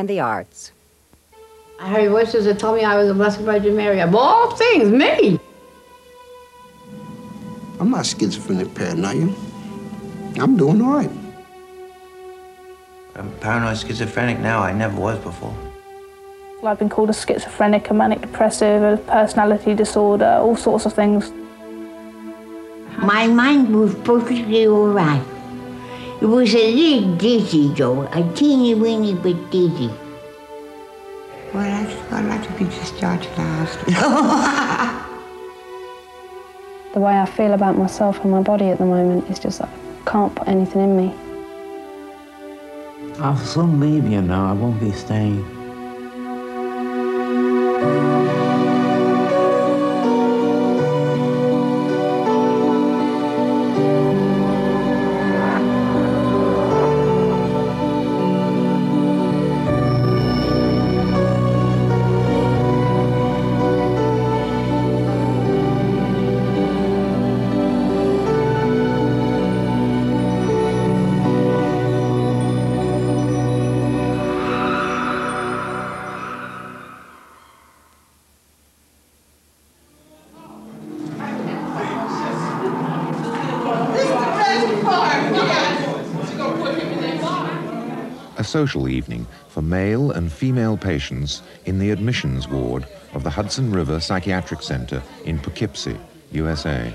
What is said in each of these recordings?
and the arts. I heard voices that told me I was a Blessed Virgin Mary. Of all things, me! I'm not schizophrenic paranoia. I'm doing all right. I'm paranoid schizophrenic now. I never was before. I've been called a schizophrenic, a manic depressive, a personality disorder, all sorts of things. My mind was perfectly all right. It was a little dizzy, though, a teeny weeny bit dizzy. Well, I'd like to be discharged last. The way I feel about myself and my body at the moment is just like, I can't put anything in me. I'll soon leave, you know. I won't be staying. A social evening for male and female patients in the admissions ward of the Hudson River Psychiatric Center in Poughkeepsie, USA.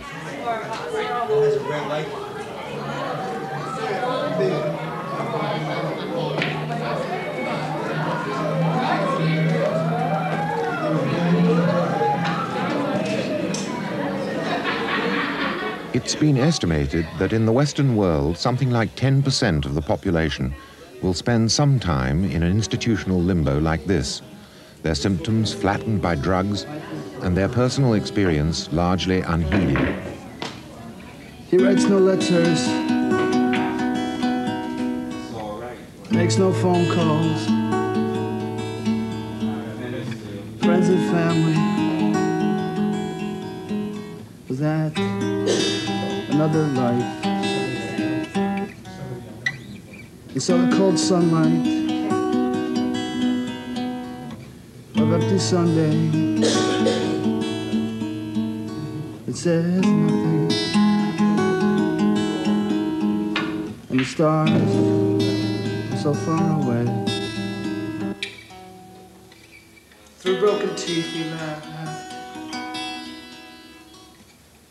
It's been estimated that in the Western world, something like 10% of the population will spend some time in an institutional limbo like this, their symptoms flattened by drugs and their personal experience largely unheeded. He writes no letters, makes no phone calls, friends and family. Was that another life? And so the cold sunlight of empty Sunday, it says nothing, and the stars are so far away. Through broken teeth he laughed,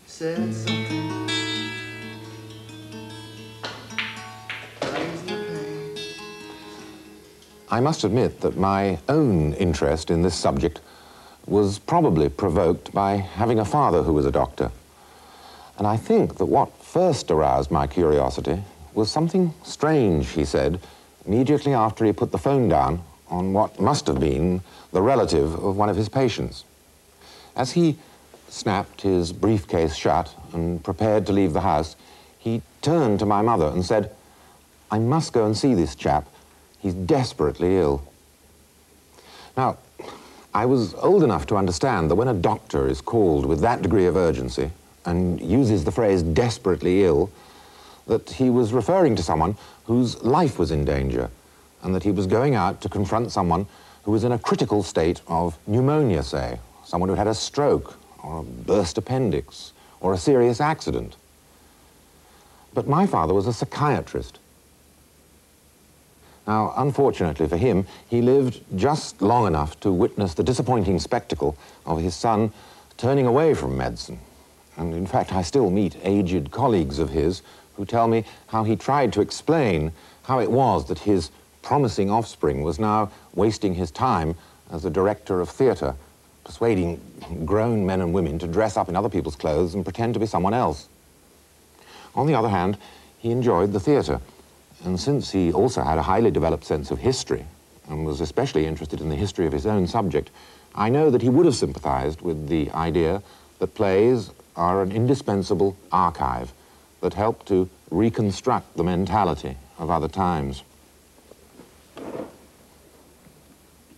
said something. I must admit that my own interest in this subject was probably provoked by having a father who was a doctor. And I think that what first aroused my curiosity was something strange he said immediately after he put the phone down on what must have been the relative of one of his patients. As he snapped his briefcase shut and prepared to leave the house, he turned to my mother and said, "I must go and see this chap. He's desperately ill." Now, I was old enough to understand that when a doctor is called with that degree of urgency and uses the phrase desperately ill, that he was referring to someone whose life was in danger and that he was going out to confront someone who was in a critical state of pneumonia, say, someone who had a stroke or a burst appendix or a serious accident. But my father was a psychiatrist. Now, unfortunately for him, he lived just long enough to witness the disappointing spectacle of his son turning away from medicine. And in fact, I still meet aged colleagues of his who tell me how he tried to explain how it was that his promising offspring was now wasting his time as a director of theatre, persuading grown men and women to dress up in other people's clothes and pretend to be someone else. On the other hand, he enjoyed the theatre. And since he also had a highly developed sense of history and was especially interested in the history of his own subject, I know that he would have sympathized with the idea that plays are an indispensable archive that help to reconstruct the mentality of other times.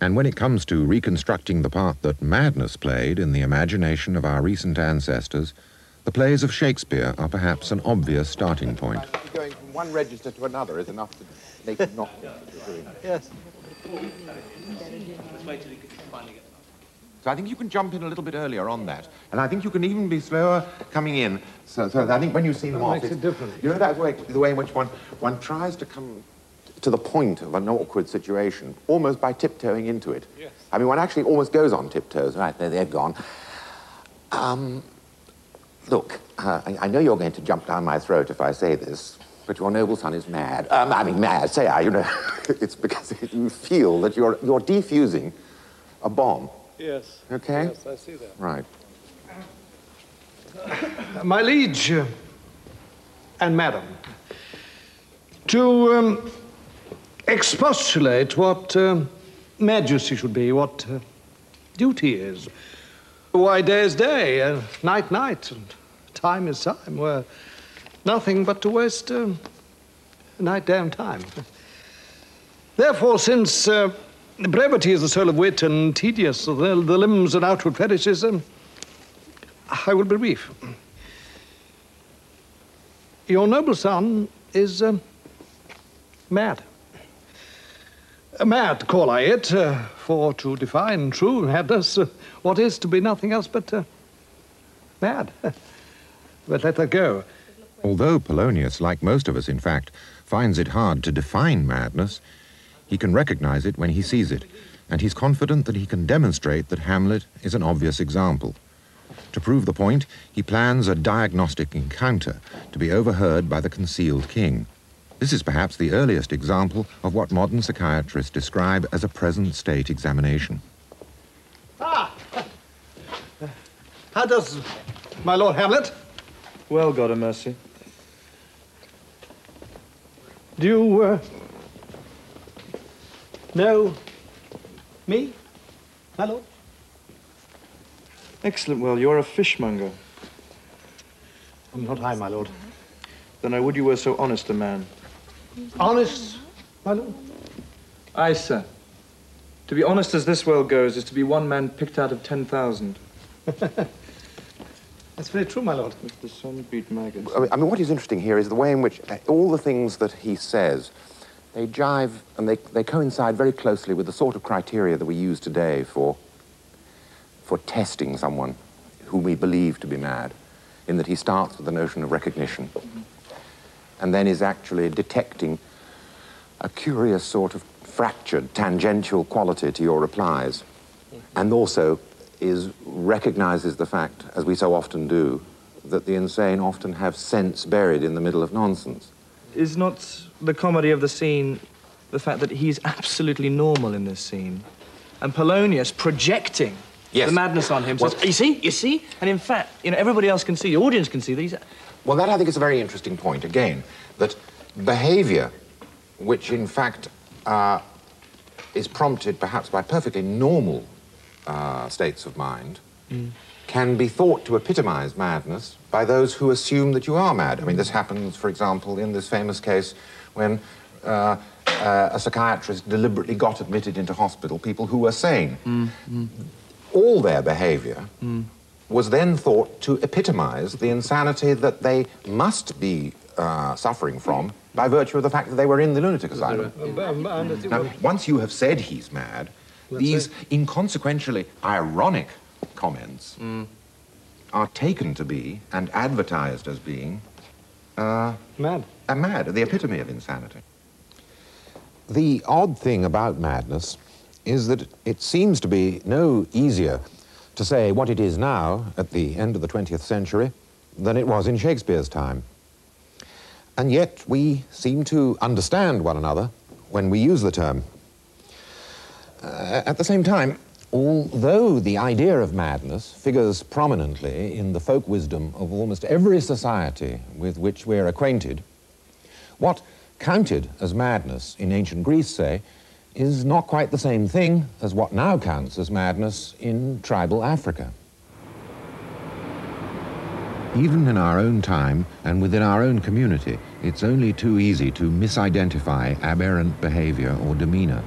And when it comes to reconstructing the part that madness played in the imagination of our recent ancestors, the plays of Shakespeare are perhaps an obvious starting point. Going from one register to another is enough to make it not. Yes. So I think you can jump in a little bit earlier on that. And I think you can even be slower coming in. So I think when you see them off, makes it different. You know, that's the way in which one tries to come to the point of an awkward situation, almost by tiptoeing into it. Yes. I mean, one actually almost goes on tiptoes. Right, there, they're gone. Look, I know you're going to jump down my throat if I say this, but your noble son is mad. I mean, mad, say I, you know. It's because you feel that you're defusing a bomb. Yes. Okay? Yes, I see that. Right. My liege and madam, to expostulate what majesty should be, what duty is, why day is day, and night, night, and time is time, were nothing but to waste night, day, and time. Therefore, since brevity is the soul of wit, and tedious the limbs and outward perishes, I will be brief. Your noble son is mad. Mad, call I it, for to define true madness, what is to be nothing else but mad. But let that go. Although Polonius, like most of us in fact, finds it hard to define madness, he can recognize it when he sees it, and he's confident that he can demonstrate that Hamlet is an obvious example. To prove the point, he plans a diagnostic encounter to be overheard by the concealed king. This is perhaps the earliest example of what modern psychiatrists describe as a present state examination. Ah! How does my Lord Hamlet? Well, God have mercy. Do you know me, my lord? Excellent. Well, you're a fishmonger. Not I, my lord. Then I would you were so honest a man. Honest, my lord? Aye, sir. To be honest as this world goes is to be one man picked out of 10,000. That's very true, my lord. If the sun beat maggots. I mean, what is interesting here is the way in which all the things that he says, they jive and they coincide very closely with the sort of criteria that we use today for testing someone whom we believe to be mad, in that he starts with the notion of recognition and then is actually detecting a curious sort of fractured, tangential quality to your replies, and also recognizes the fact, as we so often do, that the insane often have sense buried in the middle of nonsense. Is not the comedy of the scene the fact that he's absolutely normal in this scene, and Polonius projecting the madness on him? Well, says, you see? And in fact, you know, everybody else can see, the audience can see that he's... Well, that I think is a very interesting point, again, that behavior, which in fact is prompted perhaps by perfectly normal states of mind, can be thought to epitomize madness by those who assume that you are mad. I mean, this happens, for example, in this famous case when a psychiatrist deliberately got admitted into hospital people who were sane. All their behavior was then thought to epitomize the insanity that they must be suffering from by virtue of the fact that they were in the lunatic asylum. Now, once you have said he's mad, these inconsequentially ironic comments are taken to be and advertised as being mad, the epitome of insanity. The odd thing about madness is that it seems to be no easier to say what it is now at the end of the 20th century than it was in Shakespeare's time. And yet we seem to understand one another when we use the term. At the same time, although the idea of madness figures prominently in the folk wisdom of almost every society with which we're acquainted, what counted as madness in ancient Greece, say, is not quite the same thing as what now counts as madness in tribal Africa. Even in our own time and within our own community, it's only too easy to misidentify aberrant behavior or demeanor.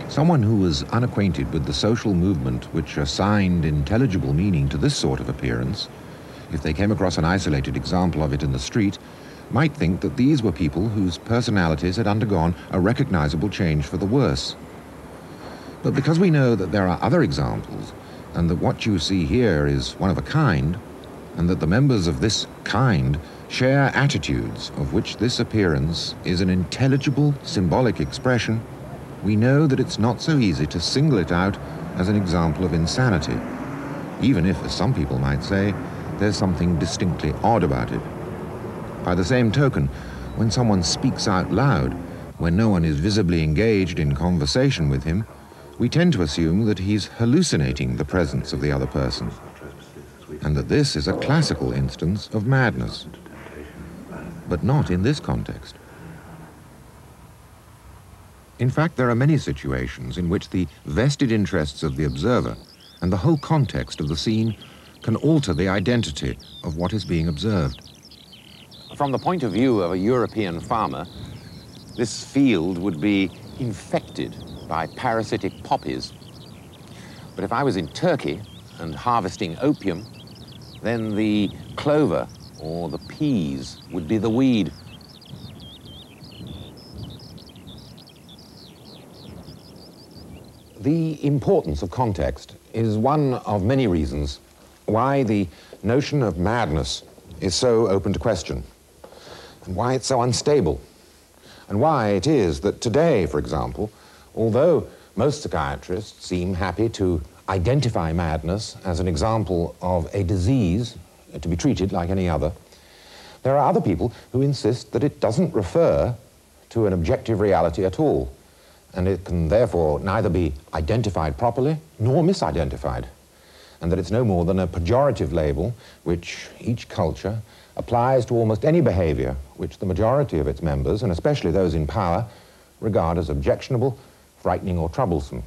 Someone who was unacquainted with the social movement which assigned intelligible meaning to this sort of appearance, if they came across an isolated example of it in the street, might think that these were people whose personalities had undergone a recognizable change for the worse. But because we know that there are other examples, and that what you see here is one of a kind, and that the members of this kind share attitudes of which this appearance is an intelligible symbolic expression, we know that it's not so easy to single it out as an example of insanity, even if, as some people might say, there's something distinctly odd about it. By the same token, when someone speaks out loud, when no one is visibly engaged in conversation with him, we tend to assume that he's hallucinating the presence of the other person, and that this is a classical instance of madness, but not in this context. In fact, there are many situations in which the vested interests of the observer and the whole context of the scene can alter the identity of what is being observed. From the point of view of a European farmer, this field would be infected by parasitic poppies. But if I was in Turkey and harvesting opium, then the clover or the peas would be the weed. The importance of context is one of many reasons why the notion of madness is so open to question, and why it's so unstable, and why it is that today, for example, although most psychiatrists seem happy to identify madness as an example of a disease to be treated like any other, there are other people who insist that it doesn't refer to an objective reality at all, and it can therefore neither be identified properly nor misidentified, and that it's no more than a pejorative label which each culture applies to almost any behavior which the majority of its members, and especially those in power, regard as objectionable, frightening, or troublesome.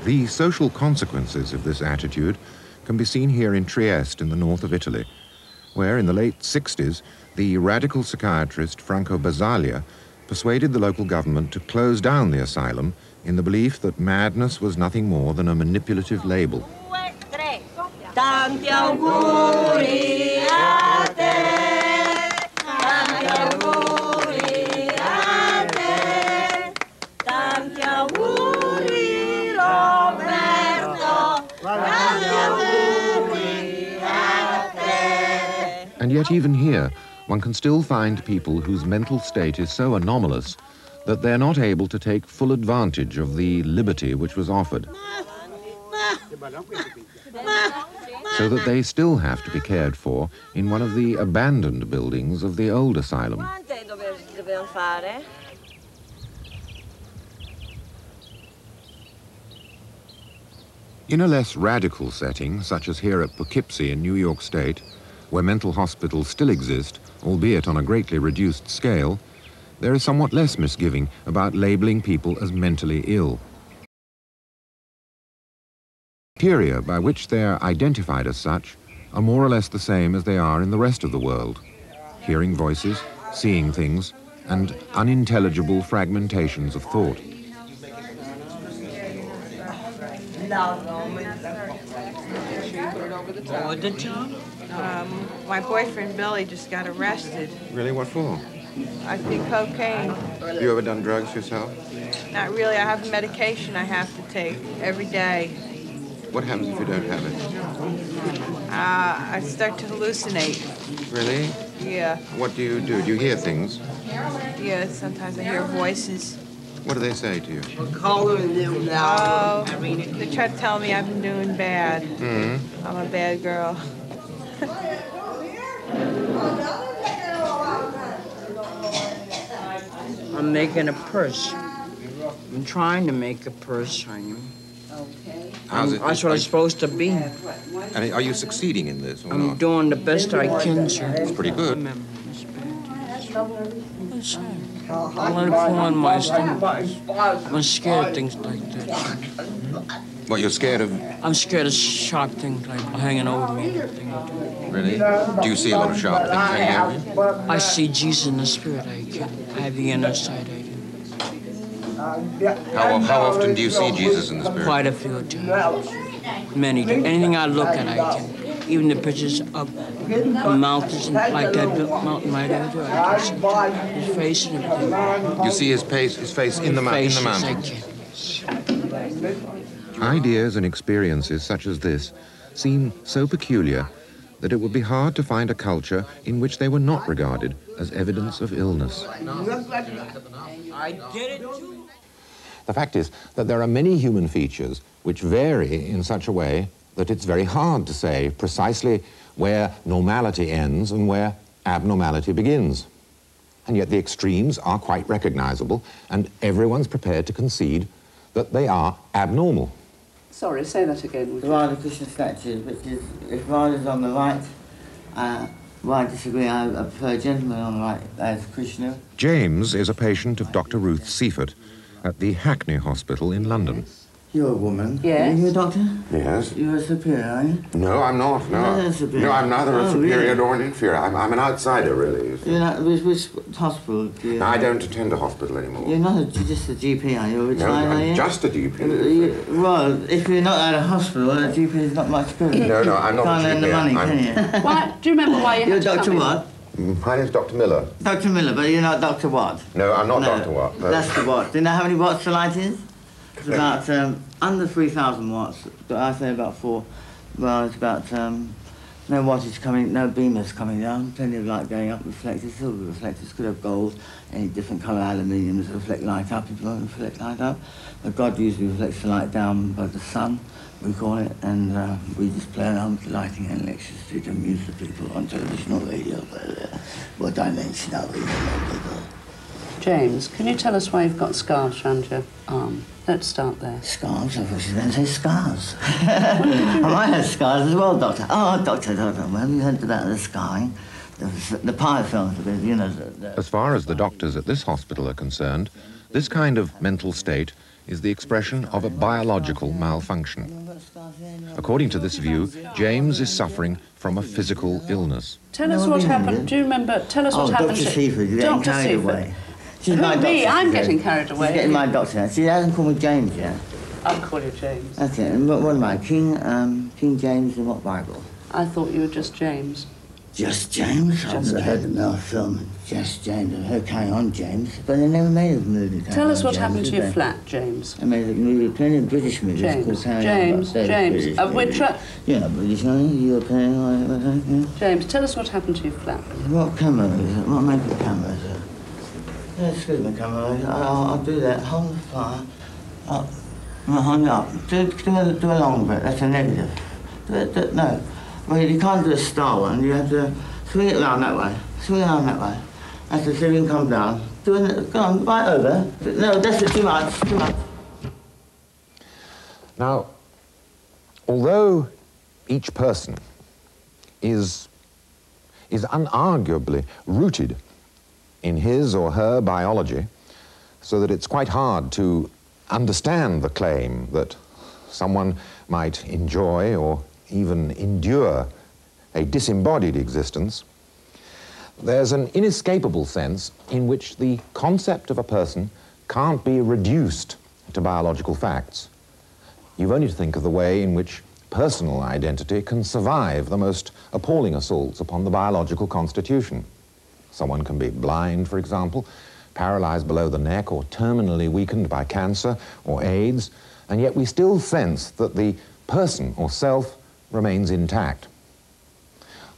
The social consequences of this attitude can be seen here in Trieste in the north of Italy, where in the late 60s, the radical psychiatrist Franco Basaglia persuaded the local government to close down the asylum in the belief that madness was nothing more than a manipulative label. Tanti auguri a te, tanti auguri a te, tanti auguri Roberto, tanti auguri a te. And yet even here, one can still find people whose mental state is so anomalous that they're not able to take full advantage of the liberty which was offered, so that they still have to be cared for in one of the abandoned buildings of the old asylum. In a less radical setting, such as here at Poughkeepsie in New York State, where mental hospitals still exist, albeit on a greatly reduced scale, there is somewhat less misgiving about labeling people as mentally ill. Criteria by which they are identified as such are more or less the same as they are in the rest of the world: hearing voices, seeing things, and unintelligible fragmentations of thought. My boyfriend Billy just got arrested. Really? What for? I think cocaine. Have you ever done drugs yourself? Not really. I have medication I have to take every day. What happens if you don't have it? I start to hallucinate. Really? Yeah. What do you do? Do you hear things? Yeah, sometimes I hear voices. What do they say to you? Oh, they try to tell me I've been doing bad. Mm-hmm. I'm a bad girl. I'm making a purse. I'm trying to make a purse, honey. How's it? That's what I'm supposed to be. And are you succeeding in this or I'm not? doing the best I can, sir. It's pretty good. I let it fall on my stomach. I'm scared of things like that. What, you're scared of? I'm scared of sharp things like hanging over me. Really? Do you see a lot of sharp things hanging over you? I see Jesus in the spirit. I have the inner sight. How often do you see Jesus in the spirit? Quite a few times. Many. Anything I look at, I can. Even the pictures of mountains and like that built mountain right over there. I can see his face and everything. You see his face in the mountain? Ideas and experiences such as this seem so peculiar that it would be hard to find a culture in which they were not regarded as evidence of illness. The fact is that there are many human features which vary in such a way that it's very hard to say precisely where normality ends and where abnormality begins. And yet the extremes are quite recognizable, and everyone's prepared to concede that they are abnormal. Sorry, say that again. The Radha Krishna statue, which is, if Radha's on the right, well, I disagree. I prefer a gentleman on the right as Krishna. James is a patient of Dr. Ruth Seifert at the Hackney Hospital in London. You're a woman. Yes. Are you a doctor? Yes. You're a superior, are you? No, I'm not. No, no, I'm neither a superior nor an inferior. I'm an outsider, really. You're not, which hospital do you... No, I don't attend a hospital anymore. You're not just a GP, are you? No, I'm just a GP. Well, if you're not at a hospital, a GP is not much good. No, I'm not Can't a GP. earn the money, can you? Why, do you remember why you had to come Dr. in? What? My name's Dr. Miller. Dr. Miller, but you're not Dr. Watt? No, I'm not Dr. Watt. No. That's the Watt. Do you know how many watts the light is? It's about under 3,000 watts. I say about 4. Well, it's about no wattage coming, no beamers coming down. Plenty of light going up. Reflectors, silver reflectors could have gold, any different colour aluminiums that reflect light up. If you want to reflect light up, but God usually reflects the light down by the sun, we call it, and we just play around with lighting and electricity to amuse the people on television or radio. What dimension are we, people? James, can you tell us why you've got scarves around your arm? Let's start there. Scars? I thought she was going to say scars. I might have scars as well, Doctor. Oh, Doctor, well, have you heard about the scarring? The Pie films, you know... As far as the doctors at this hospital are concerned, this kind of mental state is the expression of a biological malfunction. According to this view, James is suffering from a physical illness. Tell us what happened. Do you remember? Tell us what happened to... Dr. Seifert, you're getting carried away. Who, me? I'm getting carried away. She's getting my doctor now. She hasn't called me James yet. I'll call you James. That's it. And what am I? King James in what Bible? I thought you were just James. Just James? I've never heard the film Just James. I've heard Carry On James, but they never made a movie. Tell us what happened to your flat, James. I made a movie, plenty of British movies called Carry On. James. You're not British, are you? European, James, tell us what happened to your flat. What camera is it? What make of camera is it? Excuse me, camera. I'll do that. Hold the fire. Hang up. Do a long bit. That's a negative. No. Well, you can't do a star one. You have to swing it round that way. Swing it around that way. That's the ceiling come down. Go on, right over. No, that's too much. Too much. Now, although each person is unarguably rooted in his or her biology, so that it's quite hard to understand the claim that someone might enjoy or even endure a disembodied existence, there's an inescapable sense in which the concept of a person can't be reduced to biological facts. You've only to think of the way in which personal identity can survive the most appalling assaults upon the biological constitution. Someone can be blind, for example, paralyzed below the neck, or terminally weakened by cancer or AIDS, and yet we still sense that the person or self remains intact.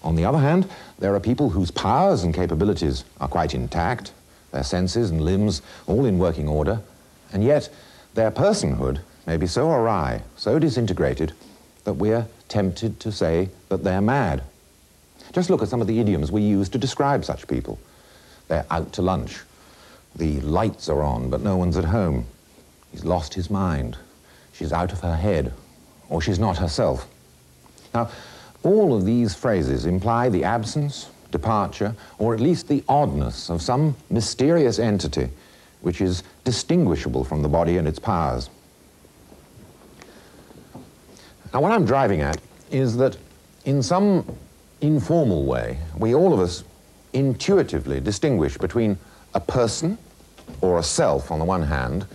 On the other hand, there are people whose powers and capabilities are quite intact, their senses and limbs all in working order, and yet their personhood may be so awry, so disintegrated, that we're tempted to say that they're mad. Just look at some of the idioms we use to describe such people. They're out to lunch. The lights are on, but no one's at home. He's lost his mind. She's out of her head, or she's not herself. Now, all of these phrases imply the absence, departure, or at least the oddness of some mysterious entity which is distinguishable from the body and its powers. Now, what I'm driving at is that in some informal way, we all of us intuitively distinguish between a person or a self on the one hand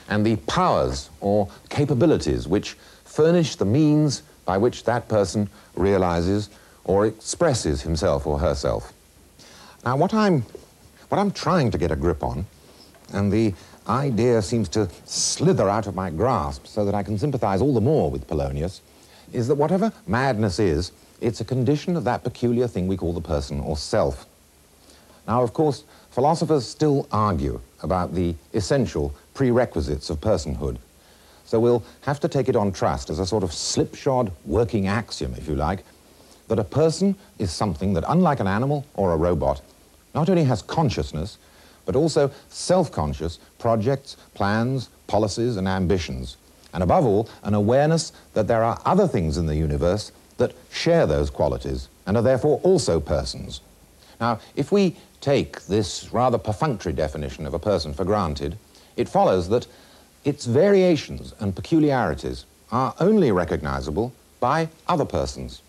and the powers or capabilities which furnish the means by which that person realizes or expresses himself or herself. Now, what I'm trying to get a grip on, and the idea seems to slither out of my grasp so that I can sympathize all the more with Polonius, is that whatever madness is, it's a condition of that peculiar thing we call the person or self. Now, of course, philosophers still argue about the essential prerequisites of personhood. So we'll have to take it on trust as a sort of slipshod working axiom, if you like, that a person is something that, unlike an animal or a robot, not only has consciousness, but also self-conscious projects, plans, policies, and ambitions. And above all, an awareness that there are other things in the universe that share those qualities and are therefore also persons. Now, if we take this rather perfunctory definition of a person for granted, it follows that its variations and peculiarities are only recognizable by other persons.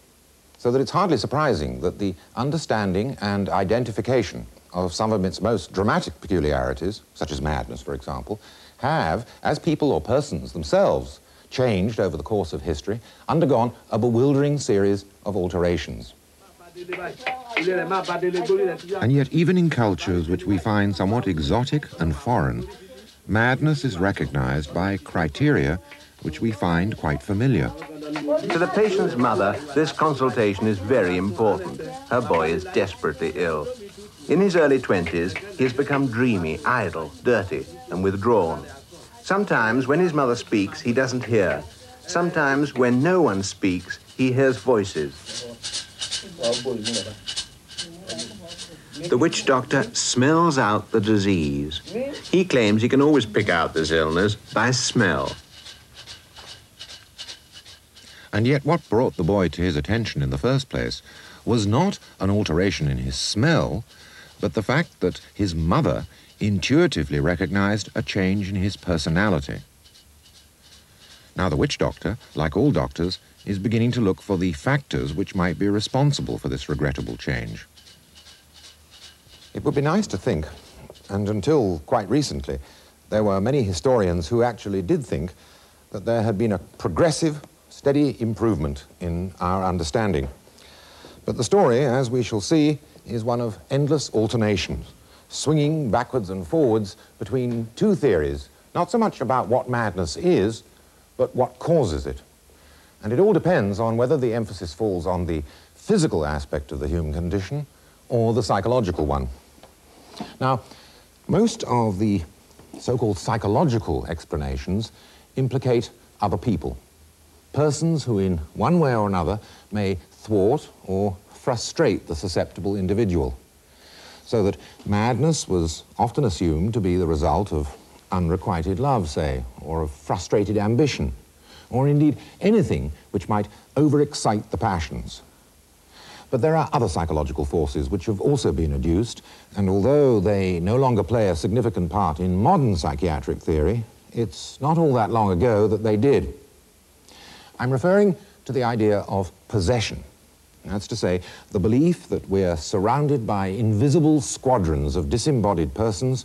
So that it's hardly surprising that the understanding and identification of some of its most dramatic peculiarities, such as madness, for example, have, as people or persons themselves changed over the course of history, undergone a bewildering series of alterations. And yet, even in cultures which we find somewhat exotic and foreign, madness is recognized by criteria which we find quite familiar. To the patient's mother, this consultation is very important. Her boy is desperately ill. In his early 20s, he has become dreamy, idle, dirty, and withdrawn. Sometimes, when his mother speaks, he doesn't hear. Sometimes, when no one speaks, he hears voices. The witch doctor smells out the disease. He claims he can always pick out this illness by smell. And yet what brought the boy to his attention in the first place was not an alteration in his smell, but the fact that his mother intuitively recognized a change in his personality. Now, the witch doctor, like all doctors, is beginning to look for the factors which might be responsible for this regrettable change. It would be nice to think, and until quite recently, there were many historians who actually did think that there had been a progressive, steady improvement in our understanding. But the story, as we shall see, is one of endless alternations, swinging backwards and forwards between two theories, not so much about what madness is, but what causes it. And it all depends on whether the emphasis falls on the physical aspect of the human condition or the psychological one. Now, most of the so-called psychological explanations implicate other people, persons who in one way or another may thwart or frustrate the susceptible individual, so that madness was often assumed to be the result of unrequited love, say, or of frustrated ambition, or indeed anything which might overexcite the passions. But there are other psychological forces which have also been adduced, and although they no longer play a significant part in modern psychiatric theory, it's not all that long ago that they did. I'm referring to the idea of possession. That's to say, the belief that we're surrounded by invisible squadrons of disembodied persons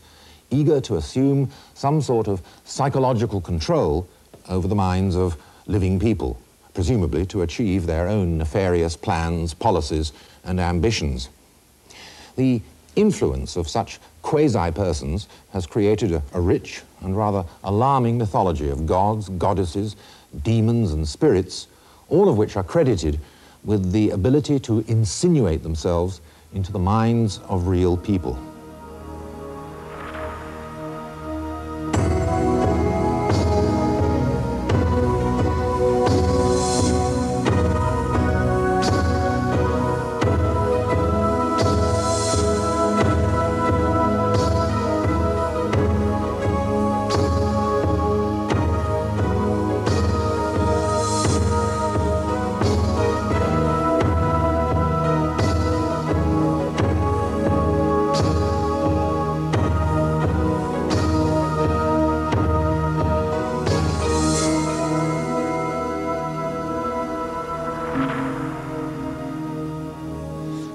eager to assume some sort of psychological control over the minds of living people, presumably to achieve their own nefarious plans, policies, and ambitions. The influence of such quasi-persons has created a rich and rather alarming mythology of gods, goddesses, demons, and spirits, all of which are credited with the ability to insinuate themselves into the minds of real people.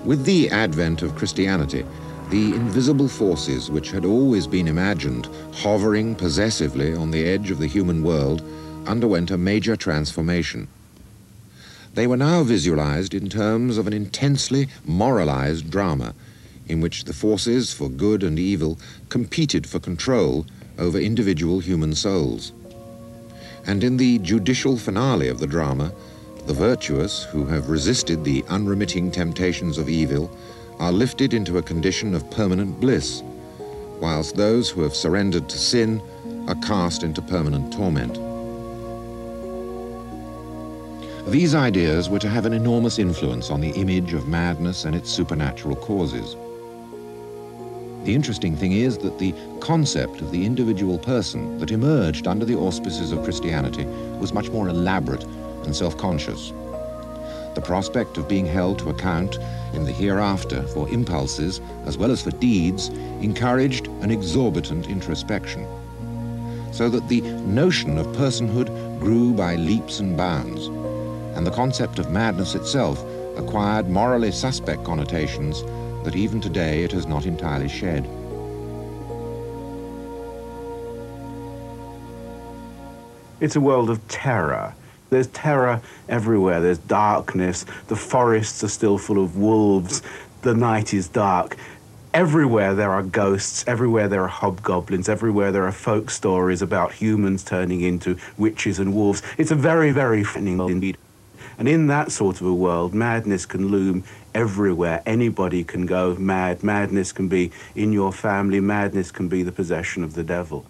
With the advent of Christianity, the invisible forces which had always been imagined hovering possessively on the edge of the human world underwent a major transformation. They were now visualized in terms of an intensely moralized drama in which the forces for good and evil competed for control over individual human souls. And in the judicial finale of the drama, the virtuous who have resisted the unremitting temptations of evil are lifted into a condition of permanent bliss, whilst those who have surrendered to sin are cast into permanent torment. These ideas were to have an enormous influence on the image of madness and its supernatural causes. The interesting thing is that the concept of the individual person that emerged under the auspices of Christianity was much more elaborate and self-conscious. The prospect of being held to account in the hereafter for impulses as well as for deeds encouraged an exorbitant introspection, so that the notion of personhood grew by leaps and bounds, and the concept of madness itself acquired morally suspect connotations that even today it has not entirely shed. It's a world of terror. There's terror everywhere. There's darkness. The forests are still full of wolves. The night is dark. Everywhere there are ghosts. Everywhere there are hobgoblins. Everywhere there are folk stories about humans turning into witches and wolves. It's a very, very frightening world indeed. And in that sort of a world, madness can loom everywhere. Anybody can go mad. Madness can be in your family. Madness can be the possession of the devil.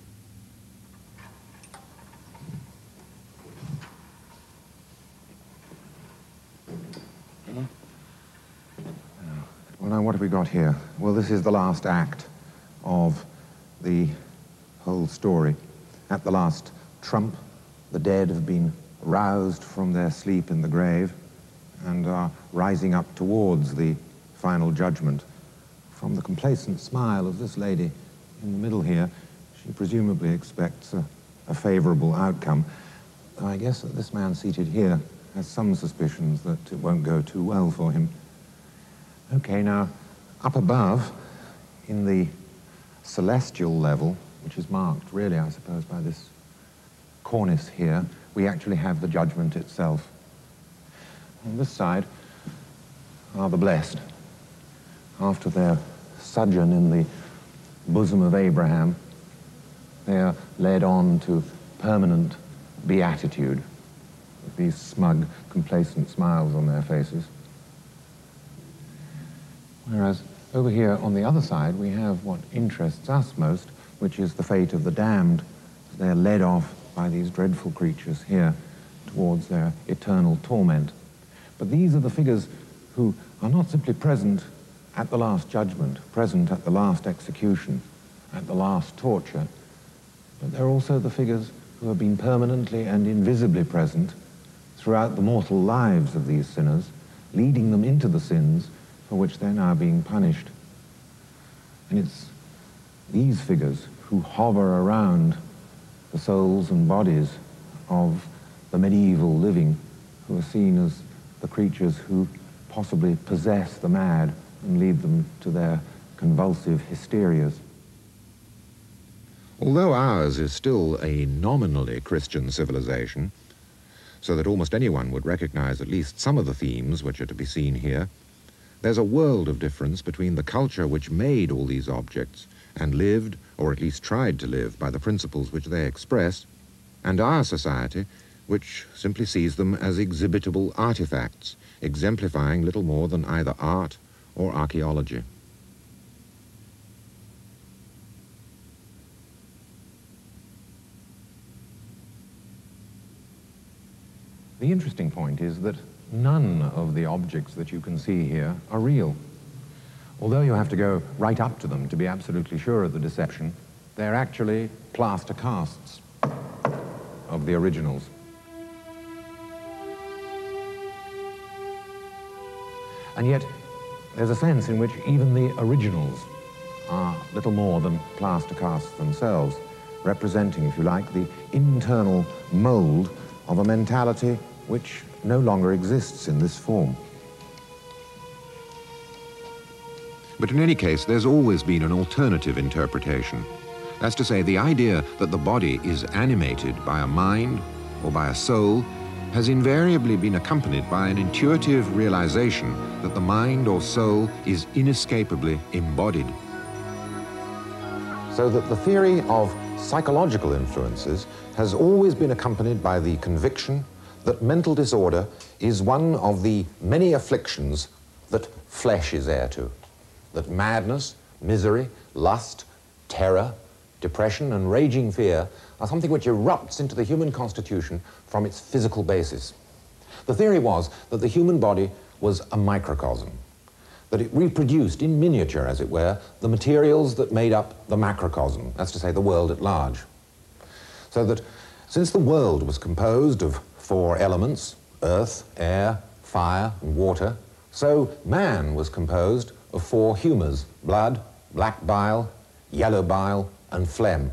Well, now what have we got here? Well, this is the last act of the whole story. At the last trump, the dead have been roused from their sleep in the grave and are rising up towards the final judgment. From the complacent smile of this lady in the middle here, she presumably expects a favorable outcome. I guess that this man seated here has some suspicions that it won't go too well for him. Okay, now, up above, in the celestial level, which is marked really, I suppose, by this cornice here, we actually have the judgment itself. On this side are the blessed. After their sojourn in the bosom of Abraham, they are led on to permanent beatitude, with these smug, complacent smiles on their faces. Whereas over here on the other side, we have what interests us most, which is the fate of the damned. They're led off by these dreadful creatures here towards their eternal torment. But these are the figures who are not simply present at the last judgment, present at the last execution, at the last torture, but they're also the figures who have been permanently and invisibly present throughout the mortal lives of these sinners, leading them into the sins for which they're now being punished. And it's these figures who hover around the souls and bodies of the medieval living, who are seen as the creatures who possibly possess the mad and lead them to their convulsive hysterias. Although ours is still a nominally Christian civilization, so that almost anyone would recognize at least some of the themes which are to be seen here, there's a world of difference between the culture which made all these objects and lived, or at least tried to live, by the principles which they express, and our society, which simply sees them as exhibitable artifacts, exemplifying little more than either art or archaeology. The interesting point is that none of the objects that you can see here are real. Although you have to go right up to them to be absolutely sure of the deception, they're actually plaster casts of the originals. And yet, there's a sense in which even the originals are little more than plaster casts themselves, representing, if you like, the internal mold of a mentality which no longer exists in this form. But in any case, there's always been an alternative interpretation. That's to say, the idea that the body is animated by a mind or by a soul has invariably been accompanied by an intuitive realization that the mind or soul is inescapably embodied. So that the theory of psychological influences has always been accompanied by the conviction that mental disorder is one of the many afflictions that flesh is heir to, that madness, misery, lust, terror, depression, and raging fear are something which erupts into the human constitution from its physical basis. The theory was that the human body was a microcosm, that it reproduced in miniature, as it were, the materials that made up the macrocosm, that's to say, the world at large. So that since the world was composed of 4 elements, earth, air, fire, and water, so man was composed of 4 humours, blood, black bile, yellow bile, and phlegm.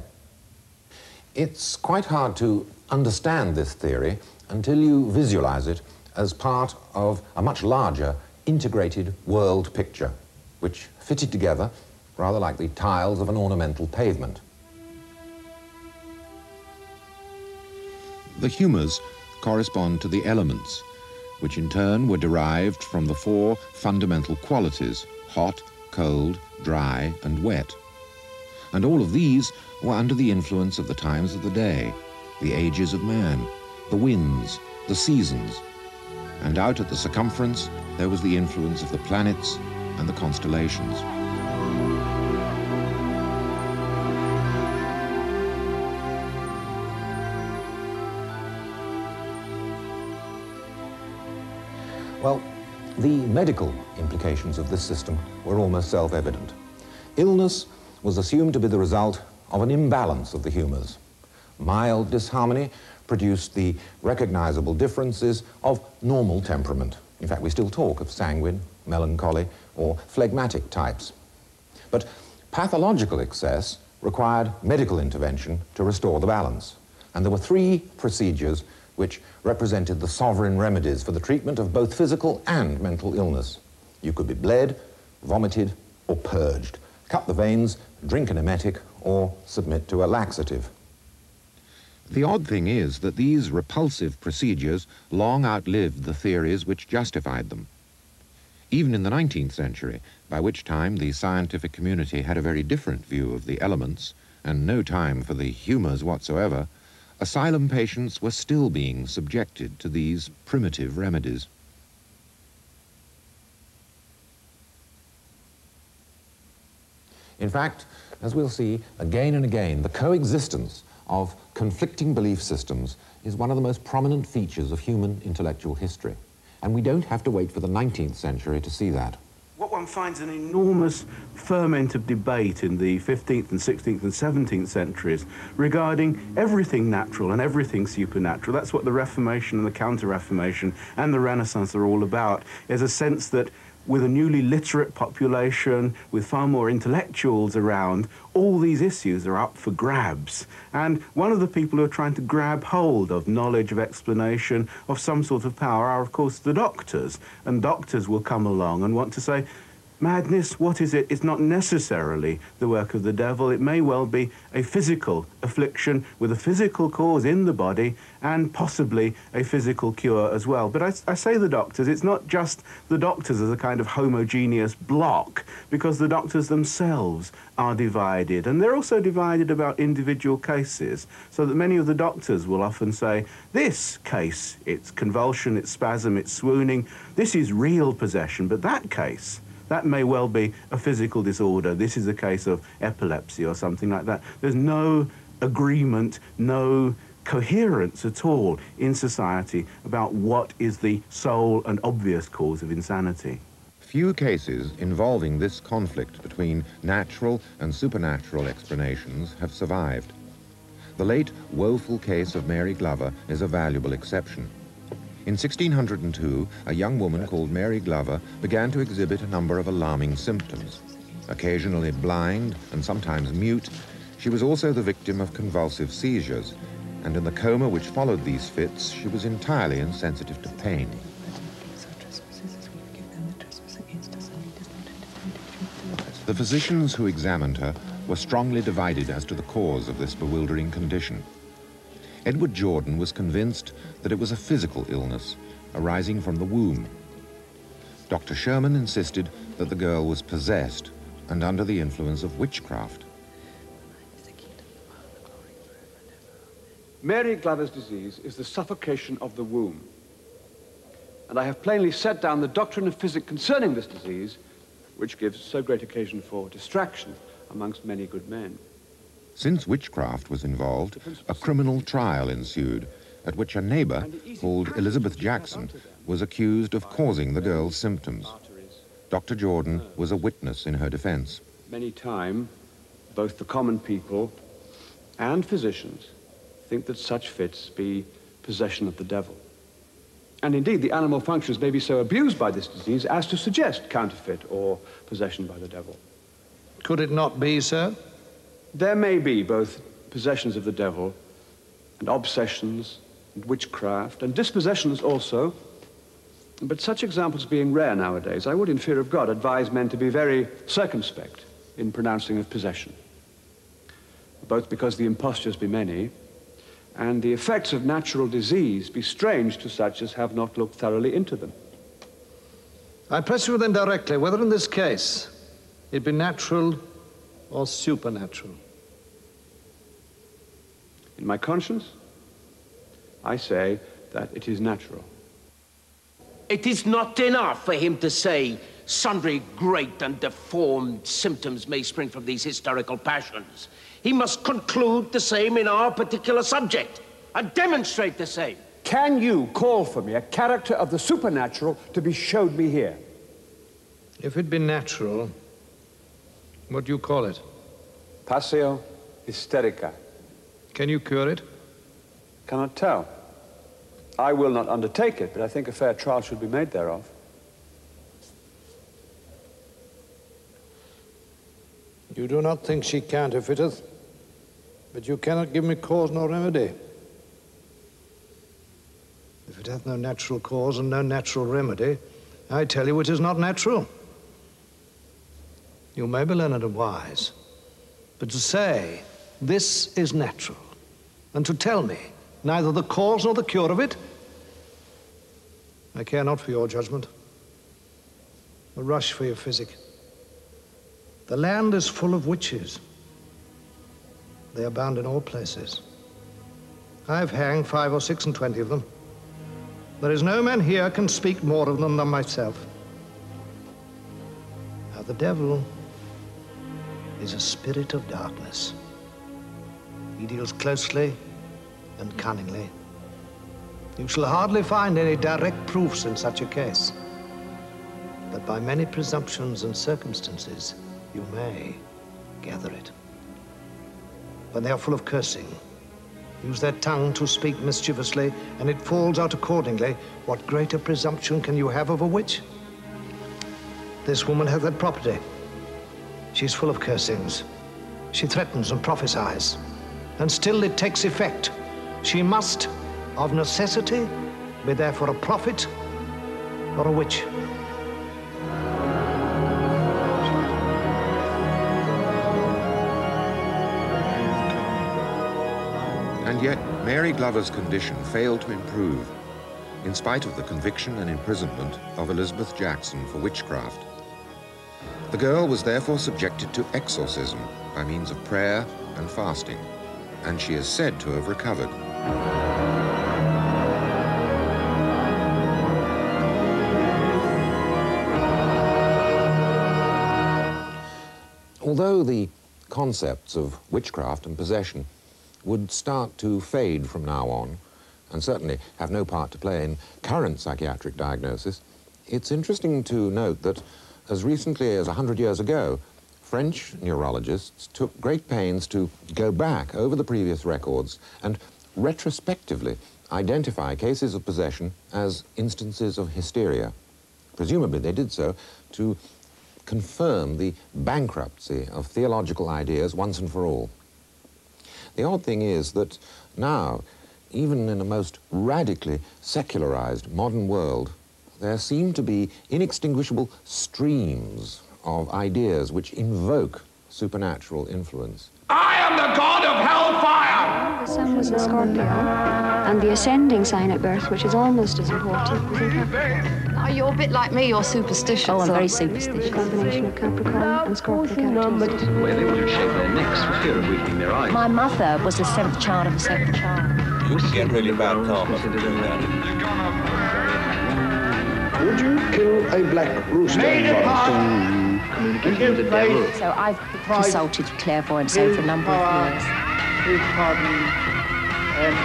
It's quite hard to understand this theory until you visualize it as part of a much larger integrated world picture, which fitted together rather like the tiles of an ornamental pavement. The humours correspond to the elements, which in turn were derived from the 4 fundamental qualities: hot, cold, dry, and wet. And all of these were under the influence of the times of the day, the ages of man, the winds, the seasons. And out at the circumference, there was the influence of the planets and the constellations. Well, the medical implications of this system were almost self-evident. Illness was assumed to be the result of an imbalance of the humours. Mild disharmony produced the recognizable differences of normal temperament. In fact, we still talk of sanguine, melancholy, or phlegmatic types. But pathological excess required medical intervention to restore the balance. And there were 3 procedures which represented the sovereign remedies for the treatment of both physical and mental illness. You could be bled, vomited, or purged, cut the veins, drink an emetic, or submit to a laxative. The odd thing is that these repulsive procedures long outlived the theories which justified them. Even in the 19th century, by which time the scientific community had a very different view of the elements and no time for the humours whatsoever, asylum patients were still being subjected to these primitive remedies. In fact, as we'll see again and again, the coexistence of conflicting belief systems is one of the most prominent features of human intellectual history. And we don't have to wait for the 19th century to see that. What one finds an enormous ferment of debate in the 15th and 16th and 17th centuries regarding everything natural and everything supernatural. That's what the Reformation and the Counter-Reformation and the Renaissance are all about. There's a sense that with a newly literate population, with far more intellectuals around, all these issues are up for grabs. And one of the people who are trying to grab hold of knowledge, of explanation, of some sort of power are, of course, the doctors. And doctors will come along and want to say, madness, what is it? It's not necessarily the work of the devil. It may well be a physical affliction with a physical cause in the body and possibly a physical cure as well. But I say the doctors, it's not just the doctors as a kind of homogeneous block, because the doctors themselves are divided. And they're also divided about individual cases, so that many of the doctors will often say, this case, it's convulsion, it's spasm, it's swooning, this is real possession, but that case, that may well be a physical disorder. This is a case of epilepsy or something like that. There's no agreement, no coherence at all in society about what is the sole and obvious cause of insanity. Few cases involving this conflict between natural and supernatural explanations have survived. The late woeful case of Mary Glover is a valuable exception. In 1602, a young woman called Mary Glover began to exhibit a number of alarming symptoms. Occasionally blind and sometimes mute, she was also the victim of convulsive seizures, and in the coma which followed these fits, she was entirely insensitive to pain. The physicians who examined her were strongly divided as to the cause of this bewildering condition. Edward Jordan was convinced that it was a physical illness arising from the womb. Dr. Sherman insisted that the girl was possessed and under the influence of witchcraft. Mary Glover's disease is the suffocation of the womb. And I have plainly set down the doctrine of physic concerning this disease, which gives so great occasion for distraction amongst many good men. Since witchcraft was involved, a criminal trial ensued, at which a neighbor called Elizabeth Jackson was accused of causing the girl's symptoms. Dr. Jordan was a witness in her defense. Many times, both the common people and physicians think that such fits be possession of the devil. And indeed, the animal functions may be so abused by this disease as to suggest counterfeit or possession by the devil. Could it not be so? There may be both possessions of the devil and obsessions and witchcraft and dispossessions also, but such examples being rare nowadays, I would, in fear of God, advise men to be very circumspect in pronouncing of possession, both because the impostures be many and the effects of natural disease be strange to such as have not looked thoroughly into them. I press you then directly, whether in this case it be natural or supernatural. In my conscience, I say that it is natural. It is not enough for him to say sundry great and deformed symptoms may spring from these hysterical passions. He must conclude the same in our particular subject and demonstrate the same. Can you call for me a character of the supernatural to be showed me here? If it be natural, what do you call it? Passio hysterica. Can you cure it? Cannot tell. I will not undertake it, but I think a fair trial should be made thereof. You do not think she counterfeiteth, but you cannot give me cause nor remedy. If it hath no natural cause and no natural remedy, I tell you it is not natural. You may be learned and wise, but to say this is natural, and to tell me neither the cause nor the cure of it, I care not for your judgment, a rush for your physic. The land is full of witches. They abound in all places. I've hanged 5 or 26 of them. There is no man here can speak more of them than myself. Now the devil is a spirit of darkness. He deals closely and cunningly. You shall hardly find any direct proofs in such a case, but by many presumptions and circumstances, you may gather it. When they are full of cursing, use their tongue to speak mischievously, and it falls out accordingly, what greater presumption can you have of a witch? This woman hath that property. She's full of cursings. She threatens and prophesies, and still it takes effect. She must, of necessity, be therefore a prophet or a witch. And yet, Mary Glover's condition failed to improve, in spite of the conviction and imprisonment of Elizabeth Jackson for witchcraft. The girl was therefore subjected to exorcism by means of prayer and fasting, and she is said to have recovered. Although the concepts of witchcraft and possession would start to fade from now on, and certainly have no part to play in current psychiatric diagnosis, it's interesting to note that as recently as 100 years ago, French neurologists took great pains to go back over the previous records and retrospectively identify cases of possession as instances of hysteria. Presumably they did so to confirm the bankruptcy of theological ideas once and for all. The odd thing is that now, even in a most radically secularized modern world, there seem to be inextinguishable streams of ideas which invoke supernatural influence. I am the god of hellfire! The sun was in Scorpio, and the ascending sign at birth, which is almost as important, was in Capricorn. Oh, you're a bit like me, you're superstitious. Oh, I'm very superstitious. A combination of Capricorn and Scorpio characteristics. Where they wouldn't shave their necks for fear of weakening their eyes. My mother was the 7th child of a 7th child. You would get really bad karma for doing that. Would you kill a black rooster? Communicating with the devil. So I've consulted clairvoyance over a number of years. His pardon and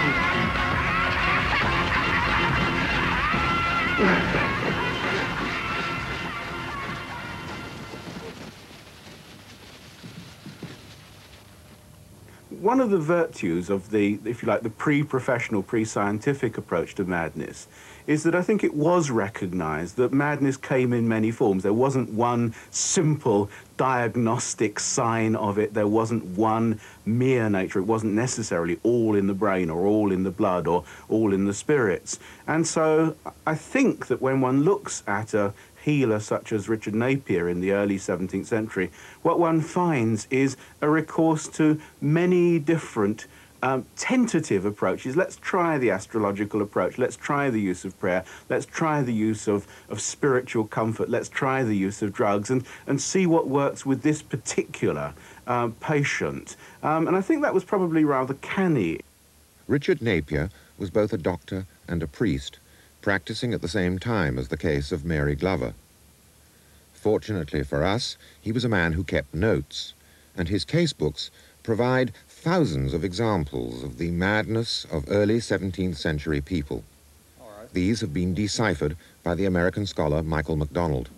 One of the virtues of the, if you like, the pre-professional, pre-scientific approach to madness is that I think it was recognized that madness came in many forms. There wasn't one simple diagnostic sign of it. There wasn't one mere nature. It wasn't necessarily all in the brain or all in the blood or all in the spirits. And so I think that when one looks at a healer such as Richard Napier in the early 17th century, what one finds is a recourse to many different tentative approaches. Let's try the astrological approach. Let's try the use of prayer. Let's try the use of spiritual comfort. Let's try the use of drugs and see what works with this particular patient. And I think that was probably rather canny. Richard Napier was both a doctor and a priest, practicing at the same time as the case of Mary Glover. Fortunately for us, he was a man who kept notes, and his casebooks provide thousands of examples of the madness of early 17th century people. These have been deciphered by the American scholar Michael MacDonald.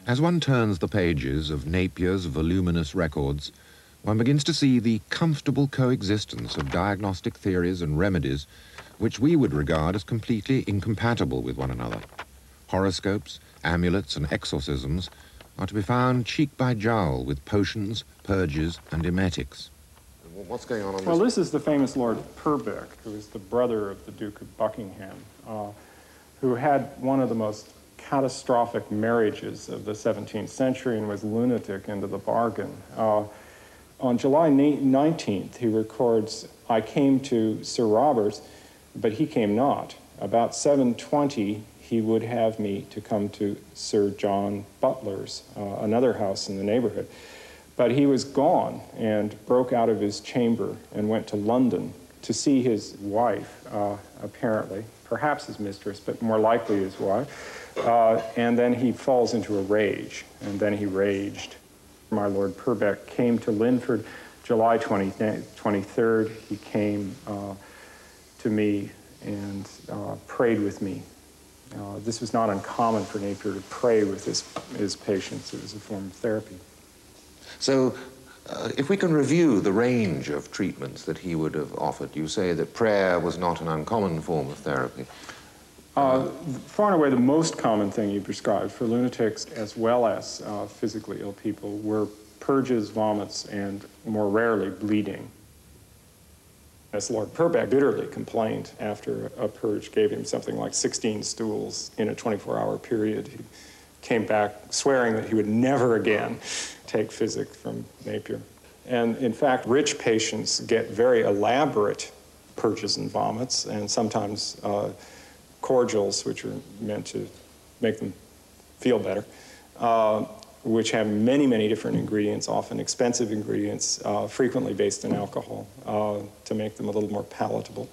As one turns the pages of Napier's voluminous records, one begins to see the comfortable coexistence of diagnostic theories and remedies which we would regard as completely incompatible with one another. Horoscopes, amulets, and exorcisms are to be found cheek by jowl with potions, purges, and emetics. What's going on Well, this is the famous Lord Purbeck, who is the brother of the Duke of Buckingham, who had one of the most catastrophic marriages of the 17th century and was lunatic into the bargain. On July 19th, he records, "I came to Sir Robert's, but he came not. About 7:20, he would have me to come to Sir John Butler's, another house in the neighborhood. But he was gone and broke out of his chamber and went to London to see his wife, apparently, perhaps his mistress, but more likely his wife. And then he falls into a rage, and then he raged. My Lord Purbeck came to Linford July 23rd. He came to me and prayed with me. This was not uncommon for Napier to pray with his patients. It was a form of therapy. So, if we can review the range of treatments that he would have offered, you say that prayer was not an uncommon form of therapy. Far and away, the most common thing he prescribed for lunatics as well as physically ill people were purges, vomits, and more rarely bleeding. As Lord Purbeck bitterly complained after a purge gave him something like 16 stools in a 24-hour period, he came back swearing that he would never again take physic from Napier. And in fact, rich patients get very elaborate purges and vomits, and sometimes cordials, which are meant to make them feel better, which have many, many different ingredients, often expensive ingredients, frequently based in alcohol, to make them a little more palatable.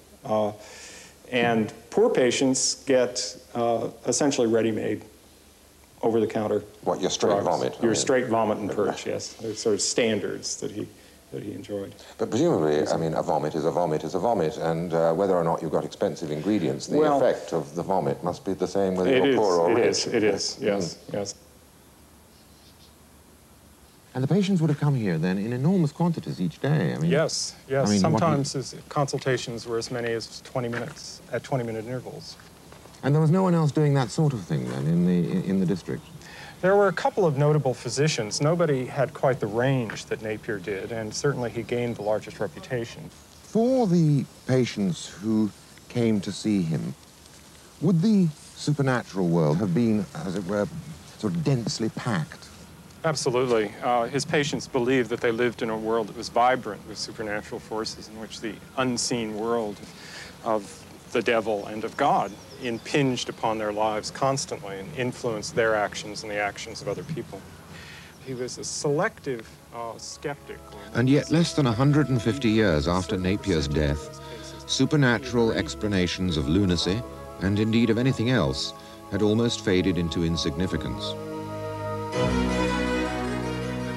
And poor patients get essentially ready-made, over-the-counter What, your straight drugs. vomit? Your straight vomit and purge, yes. They're sort of standards that he enjoyed. But presumably, I mean, a vomit is a vomit is a vomit, and whether or not you've got expensive ingredients, the effect of the vomit must be the same whether you're poor or rich. It is, yes, yes. And the patients would have come here then in enormous quantities each day. I mean, yes, yes. I mean, sometimes consultations were as many as 20 minutes, at 20-minute intervals. And there was no one else doing that sort of thing then in the district? There were a couple of notable physicians. Nobody had quite the range that Napier did, and certainly he gained the largest reputation. For the patients who came to see him, would the supernatural world have been, as it were, sort of densely packed? Absolutely. His patients believed that they lived in a world that was vibrant with supernatural forces, in which the unseen world of the devil and of God impinged upon their lives constantly and influenced their actions and the actions of other people. He was a selective skeptic. And yet, less than 150 years after Napier's death, supernatural explanations of lunacy, and indeed of anything else, had almost faded into insignificance.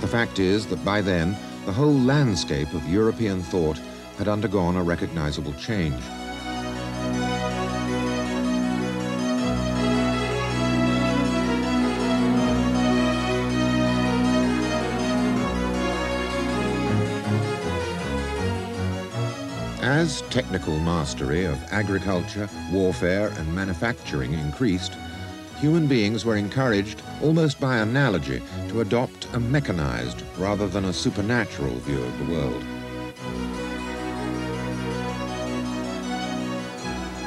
The fact is that by then, the whole landscape of European thought had undergone a recognizable change. As technical mastery of agriculture, warfare, and manufacturing increased, human beings were encouraged, almost by analogy, to adopt a mechanized rather than a supernatural view of the world.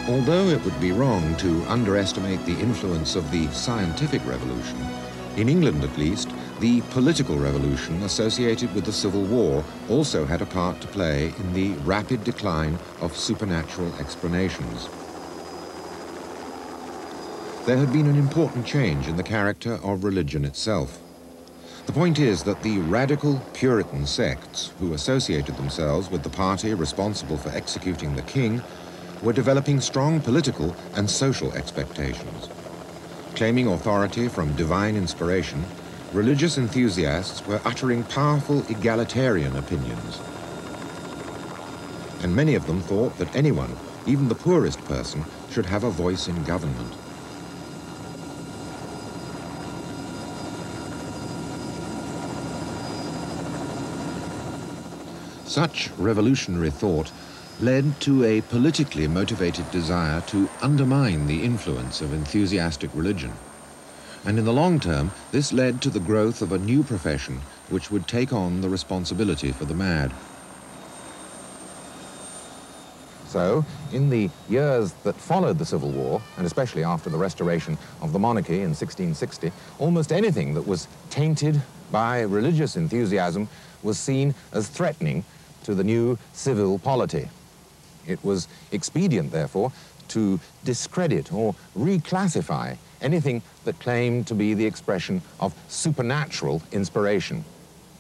Although it would be wrong to underestimate the influence of the scientific revolution, in England at least, the political revolution associated with the Civil War also had a part to play in the rapid decline of supernatural explanations. There had been an important change in the character of religion itself. The point is that the radical Puritan sects who associated themselves with the party responsible for executing the king were developing strong political and social expectations. Claiming authority from divine inspiration, religious enthusiasts were uttering powerful egalitarian opinions. And many of them thought that anyone, even the poorest person, should have a voice in government. Such revolutionary thought led to a politically motivated desire to undermine the influence of enthusiastic religion. And in the long term, this led to the growth of a new profession which would take on the responsibility for the mad. So, in the years that followed the Civil War, and especially after the restoration of the monarchy in 1660, almost anything that was tainted by religious enthusiasm was seen as threatening to the new civil polity. It was expedient, therefore, to discredit or reclassify anything that claimed to be the expression of supernatural inspiration,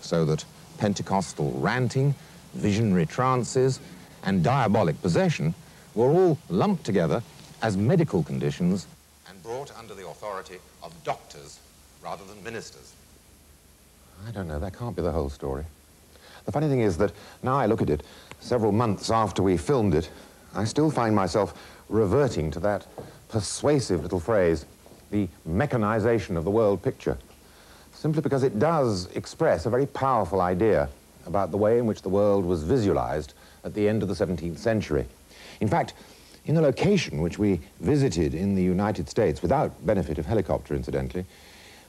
so that Pentecostal ranting, visionary trances, and diabolic possession were all lumped together as medical conditions and brought under the authority of doctors rather than ministers. I don't know, that can't be the whole story. The funny thing is that now I look at it, several months after we filmed it, I still find myself reverting to that persuasive little phrase, the mechanization of the world picture, simply because it does express a very powerful idea about the way in which the world was visualized at the end of the 17th century. In fact, in the location which we visited in the United States, without benefit of helicopter, incidentally,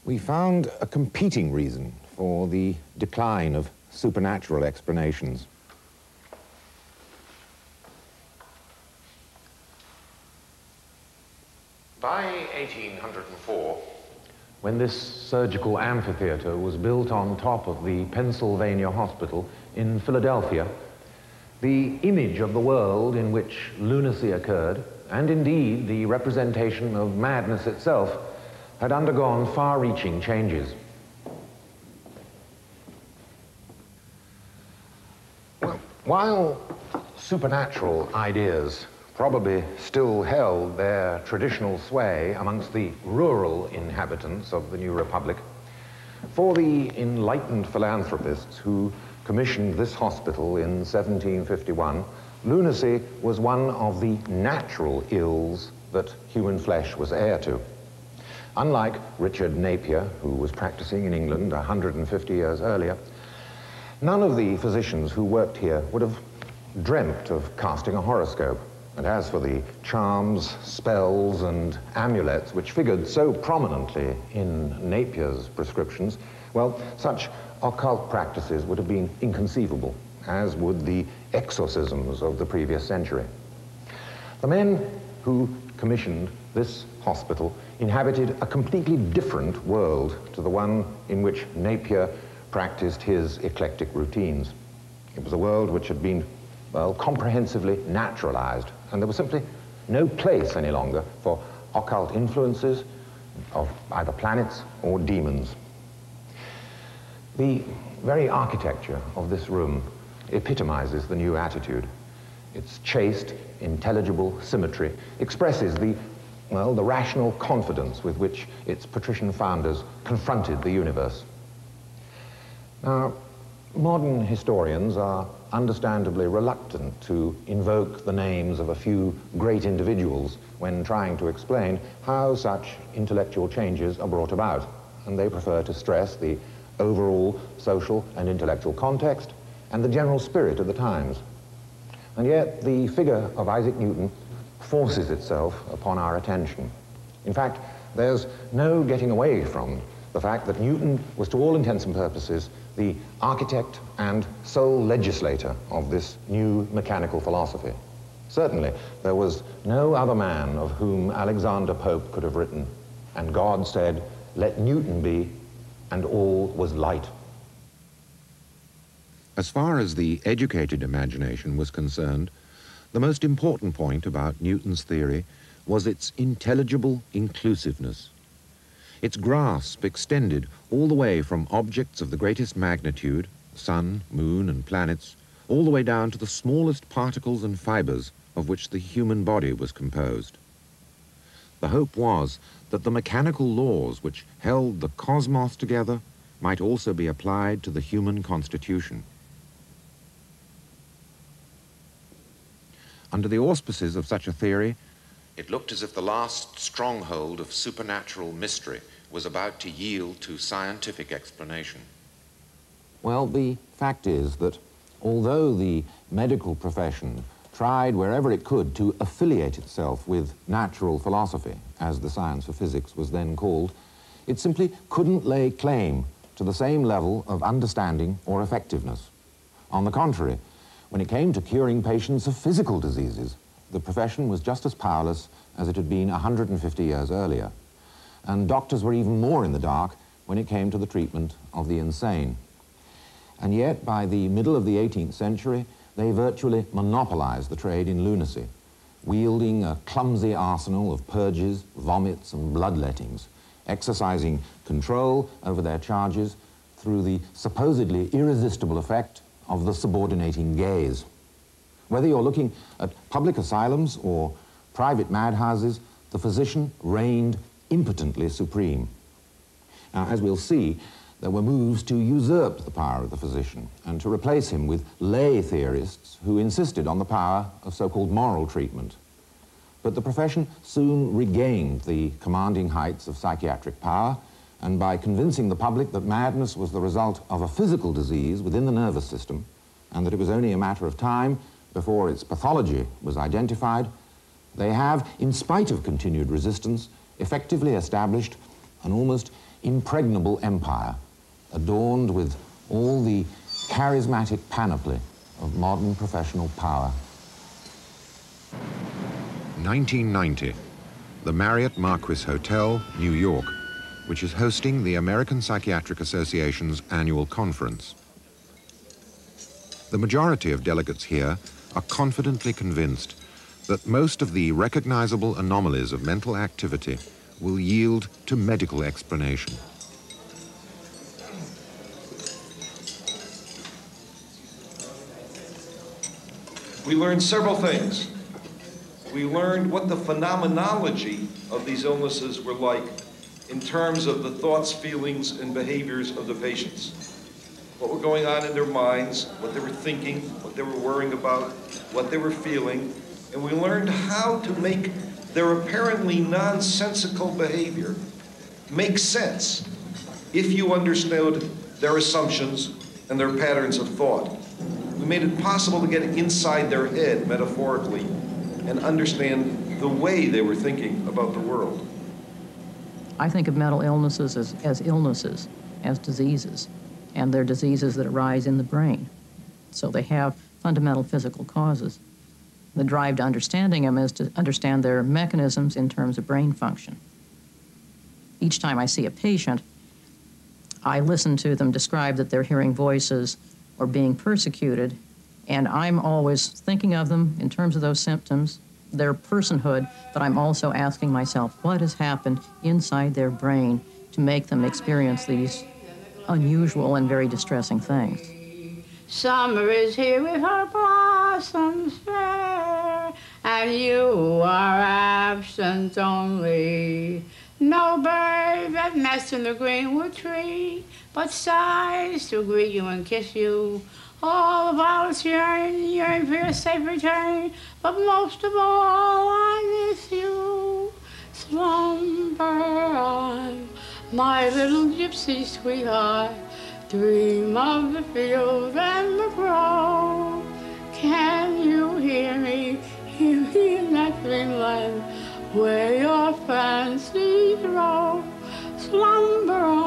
we found a competing reason for the decline of supernatural explanations. By 1804, when this surgical amphitheater was built on top of the Pennsylvania Hospital in Philadelphia, the image of the world in which lunacy occurred, and indeed the representation of madness itself, had undergone far-reaching changes. Well, while supernatural ideas probably still held their traditional sway amongst the rural inhabitants of the new republic, for the enlightened philanthropists who commissioned this hospital in 1751, lunacy was one of the natural ills that human flesh was heir to. Unlike Richard Napier, who was practicing in England 150 years earlier, none of the physicians who worked here would have dreamt of casting a horoscope. And as for the charms, spells, and amulets which figured so prominently in Napier's prescriptions, well, such occult practices would have been inconceivable, as would the exorcisms of the previous century. The men who commissioned this hospital inhabited a completely different world to the one in which Napier practiced his eclectic routines. It was a world which had been, well, comprehensively naturalized, and there was simply no place any longer for occult influences of either planets or demons. The very architecture of this room epitomizes the new attitude. Its chaste, intelligible symmetry expresses the rational confidence with which its patrician founders confronted the universe. Now, modern historians are understandably reluctant to invoke the names of a few great individuals when trying to explain how such intellectual changes are brought about, and they prefer to stress the overall social and intellectual context and the general spirit of the times. And yet the figure of Isaac Newton forces itself upon our attention. In fact, there's no getting away from the fact that Newton was, to all intents and purposes, the architect and sole legislator of this new mechanical philosophy. Certainly, there was no other man of whom Alexander Pope could have written, and God said, "Let Newton be," and all was light. As far as the educated imagination was concerned, the most important point about Newton's theory was its intelligible inclusiveness. Its grasp extended all the way from objects of the greatest magnitude, sun, moon, and planets, all the way down to the smallest particles and fibers of which the human body was composed. The hope was that the mechanical laws which held the cosmos together might also be applied to the human constitution. Under the auspices of such a theory, it looked as if the last stronghold of supernatural mystery was about to yield to scientific explanation. Well, the fact is that although the medical profession tried wherever it could to affiliate itself with natural philosophy, as the science of physics was then called, it simply couldn't lay claim to the same level of understanding or effectiveness. On the contrary, when it came to curing patients of physical diseases, the profession was just as powerless as it had been 150 years earlier. And doctors were even more in the dark when it came to the treatment of the insane. And yet, by the middle of the 18th century, they virtually monopolized the trade in lunacy, wielding a clumsy arsenal of purges, vomits, and bloodlettings, exercising control over their charges through the supposedly irresistible effect of the subordinating gaze. Whether you're looking at public asylums or private madhouses, the physician reigned impotently supreme. Now, as we'll see, there were moves to usurp the power of the physician and to replace him with lay theorists who insisted on the power of so-called moral treatment. But the profession soon regained the commanding heights of psychiatric power, and by convincing the public that madness was the result of a physical disease within the nervous system, and that it was only a matter of time before its pathology was identified, they have, in spite of continued resistance, effectively established an almost impregnable empire, adorned with all the charismatic panoply of modern professional power. 1990, the Marriott Marquis Hotel, New York, which is hosting the American Psychiatric Association's annual conference. The majority of delegates here are confidently convinced that most of the recognizable anomalies of mental activity will yield to medical explanation. We learned several things. We learned what the phenomenology of these illnesses were like in terms of the thoughts, feelings, and behaviors of the patients. What were going on in their minds, what they were thinking, what they were worrying about, what they were feeling, and we learned how to make their apparently nonsensical behavior make sense if you understood their assumptions and their patterns of thought. We made it possible to get inside their head, metaphorically, and understand the way they were thinking about the world. I think of mental illnesses as illnesses, as diseases, and they're diseases that arise in the brain. So they have fundamental physical causes. The drive to understanding them is to understand their mechanisms in terms of brain function. Each time I see a patient, I listen to them describe that they're hearing voices or being persecuted, and I'm always thinking of them in terms of those symptoms, their personhood, but I'm also asking myself what has happened inside their brain to make them experience these unusual and very distressing things. Summer is here with her blossoms fair, and you are absent only. No bird that nests in the greenwood tree, but sighs to greet you and kiss you. All the violets yearn for your safe return, but most of all I miss you. Slumber on, my little gypsy sweetheart. Dream of the field and the grove. Can you hear me in that dreamland where your fancies rove? Slumber on.